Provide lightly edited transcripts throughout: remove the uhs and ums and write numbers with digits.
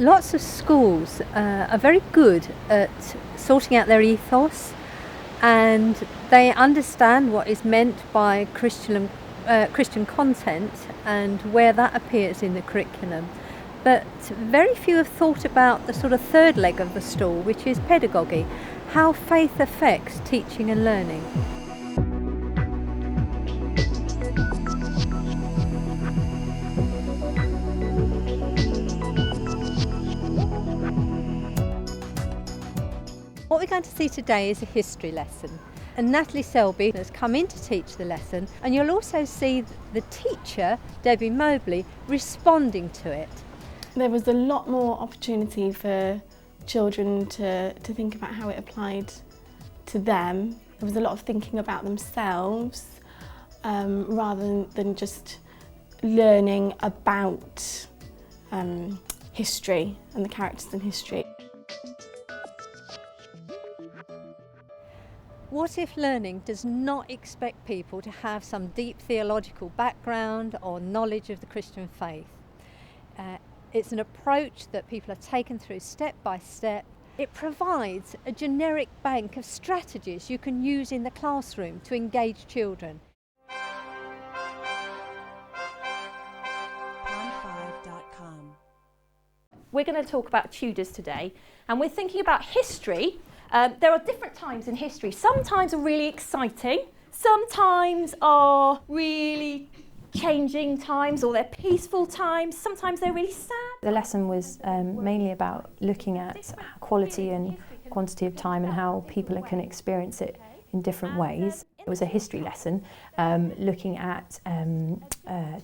Lots of schools are very good at sorting out their ethos, and they understand what is meant by Christian content and where that appears in the curriculum. But very few have thought about the sort of third leg of the stool, which is pedagogy, how faith affects teaching and learning. What we're going to see today is a history lesson, and Natalie Selby has come in to teach the lesson, and you'll also see the teacher, Debbie Mobley, responding to it. There was a lot more opportunity for children to think about how it applied to them. There was a lot of thinking about themselves rather than just learning about history and the characters in history. What if learning does not expect people to have some deep theological background or knowledge of the Christian faith? It's an approach that people are taken through step by step. It provides a generic bank of strategies you can use in the classroom to engage children. Pond5.com. We're going to talk about Tudors today, and we're thinking about history. There are different times in history. Some times are really exciting, sometimes are really changing times, or they're peaceful times, sometimes they're really sad. The lesson was mainly about looking at quality and quantity of time and how people can experience it in different ways. It was a history lesson looking at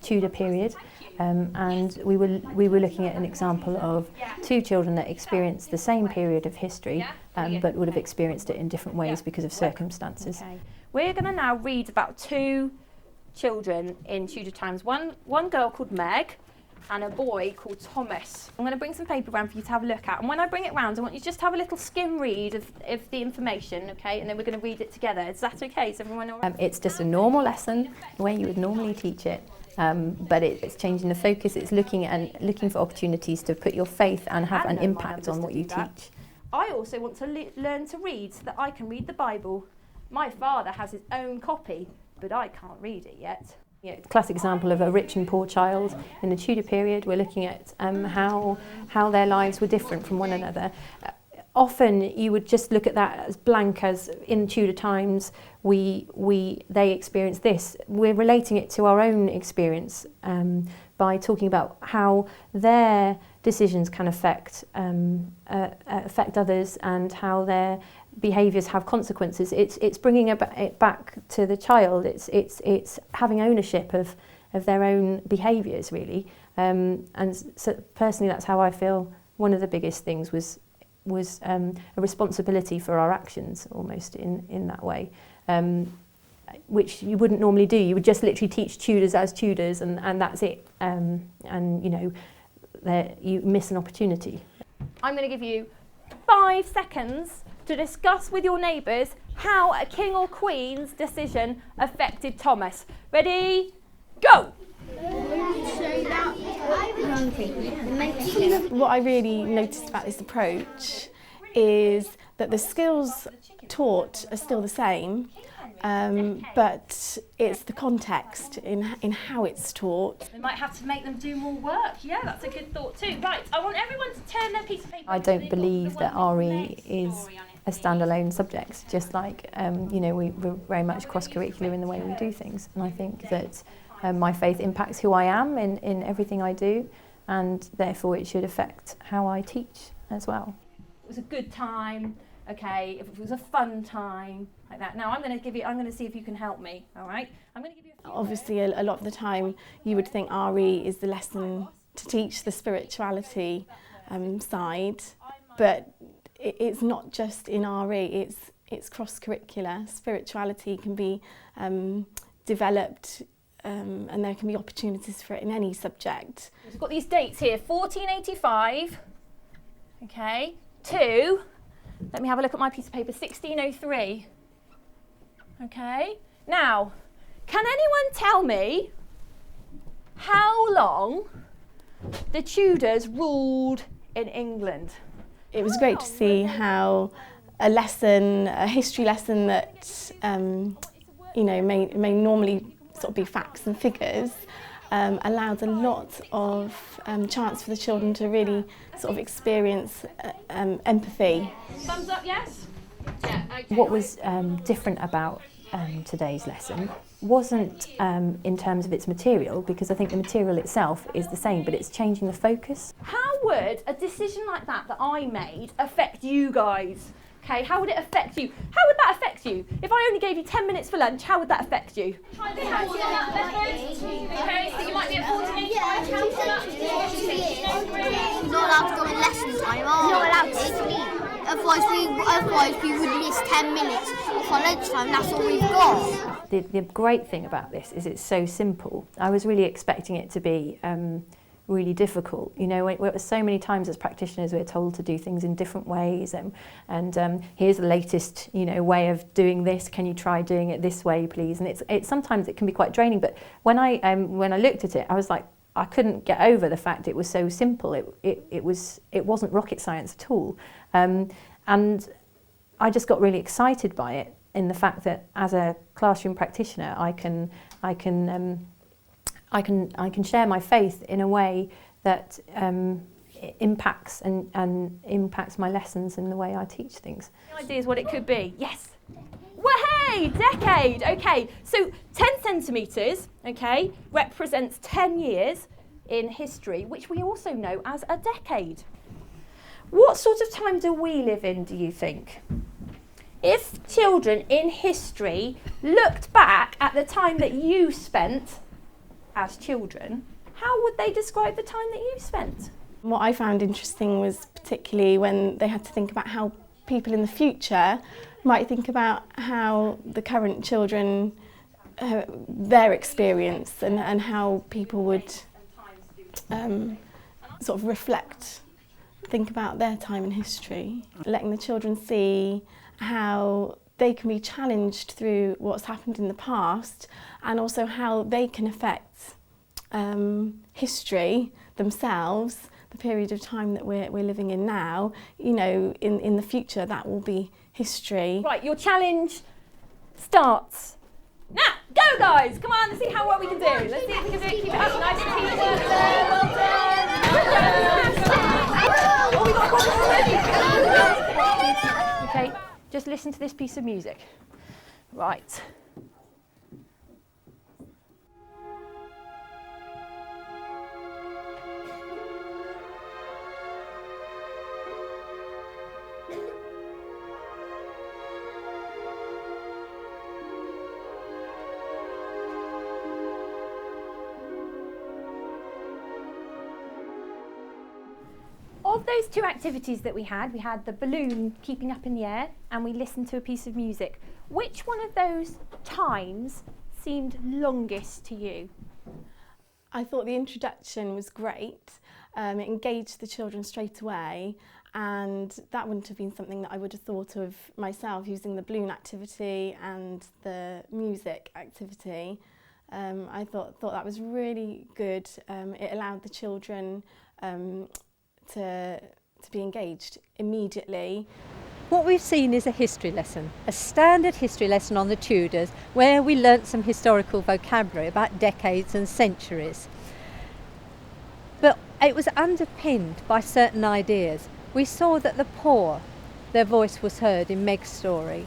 Tudor period, and we were looking at an example of two children that experienced the same period of history but would have experienced it in different ways because of circumstances. Okay. We're going to now read about two children in Tudor times. One girl called Meg and a boy called Thomas. I'm going to bring some paper around for you to have a look at, and when I bring it round I want you just to have a little skim read of the information, okay, and then we're going to read it together. Is that okay? Is everyone all right? It's just a normal lesson, the way you would normally teach it, but it's changing the focus. It's looking for opportunities to put your faith and have an impact on what you teach. I also want to learn to read so that I can read the Bible. My father has his own copy, but I can't read it yet. Yeah, classic example of a rich and poor child in the Tudor period. We're looking at how their lives were different from one another. Often you would just look at that as blank, as in Tudor times they experienced this. We're relating it to our own experience by talking about how their decisions can affect others and how their behaviours have consequences. It's bringing it back to the child. It's having ownership of their own behaviours, really. And so personally, that's how I feel. One of the biggest things was a responsibility for our actions, almost in that way, which you wouldn't normally do. You would just literally teach Tudors as Tudors, and that's it. And you know, you miss an opportunity. I'm going to give you 5 seconds to discuss with your neighbours how a king or queen's decision affected Thomas. Ready? Go! What I really noticed about this approach is that the skills taught are still the same, but it's the context in how it's taught. We might have to make them do more work. Yeah, that's a good thought too. Right, I want everyone to turn their piece of paper. I don't believe that RE is a standalone subject, just like we're very much cross-curricular in the way we do things, and I think that my faith impacts who I am in everything I do, and therefore it should affect how I teach as well. It was a good time, okay, if it was a fun time, like that. Now I'm going to see if you can help me, all right? I'm going to give you a few. Obviously, a lot of the time you would think RE is the lesson to teach the spirituality side, but it's not just in RE, it's cross-curricular. Spirituality can be developed and there can be opportunities for it in any subject. We've got these dates here, 1485, okay, to, let me have a look at my piece of paper, 1603, okay. Now, can anyone tell me how long the Tudors ruled in England. It was great to see how a history lesson that may normally sort of be facts and figures, allowed a lot of chance for the children to really sort of experience empathy. Thumbs up, yes? Yeah, okay. What was different about today's lesson wasn't in terms of its material, because I think the material itself is the same, but it's changing the focus. How would a decision like that I made affect you guys? Okay, how would it affect you? How would that affect you? If I only gave you 10 minutes for lunch, how would that affect you? Try this out. Okay, so you might be at 1485. We're not allowed to go in lesson time, are we? Not allowed to. Otherwise we would miss 10 minutes off our lunchtime. That's all we've got. The great thing about this is it's so simple. I was really expecting it to be really difficult. You know, so many times as practitioners we're told to do things in different ways, and here's the latest, you know, way of doing this. Can you try doing it this way, please? And it's sometimes it can be quite draining. But when I looked at it, I was like, I couldn't get over the fact it was so simple. It wasn't rocket science at all, and I just got really excited by it, in the fact that as a classroom practitioner I can share my faith in a way that impacts and impacts my lessons and the way I teach things. Any ideas what it could be? Yes. Well, hey, decade. Okay, so 10 centimetres, okay, represents 10 years in history, which we also know as a decade. What sort of time do we live in, do you think? If children in history looked back at the time that you spent as children, how would they describe the time that you spent? What I found interesting was particularly when they had to think about how people in the future might think about how the current children, their experience, and how people would sort of think about their time in history. Letting the children see how they can be challenged through what's happened in the past, and also how they can affect history themselves, the period of time that we're living in now. You know, in the future that will be history. Right, your challenge starts now. Go guys, come on, let's see how well we can do. Let's see if we can do it. Keep it up, nice teamwork there, well done. Oh, we got one already. Okay, just listen to this piece of music. Right. Of those two activities that we had the balloon keeping up in the air, and we listened to a piece of music. Which one of those times seemed longest to you? I thought the introduction was great. It engaged the children straight away, and that wouldn't have been something that I would have thought of myself, using the balloon activity and the music activity. I thought that was really good. It allowed the children to be engaged immediately. What we've seen is a history lesson, a standard history lesson on the Tudors, where we learnt some historical vocabulary about decades and centuries. But it was underpinned by certain ideas. We saw that the poor, their voice was heard in Meg's story.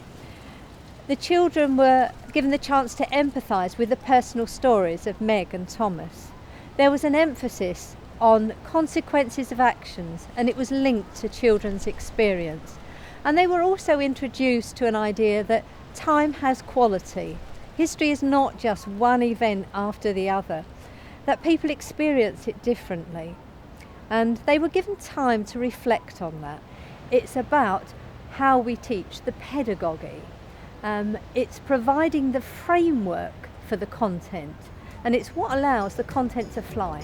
The children were given the chance to empathise with the personal stories of Meg and Thomas. There was an emphasis on consequences of actions, and it was linked to children's experience. And they were also introduced to an idea that time has quality. History is not just one event after the other, that people experience it differently. And they were given time to reflect on that. It's about how we teach, the pedagogy. It's providing the framework for the content, and it's what allows the content to fly.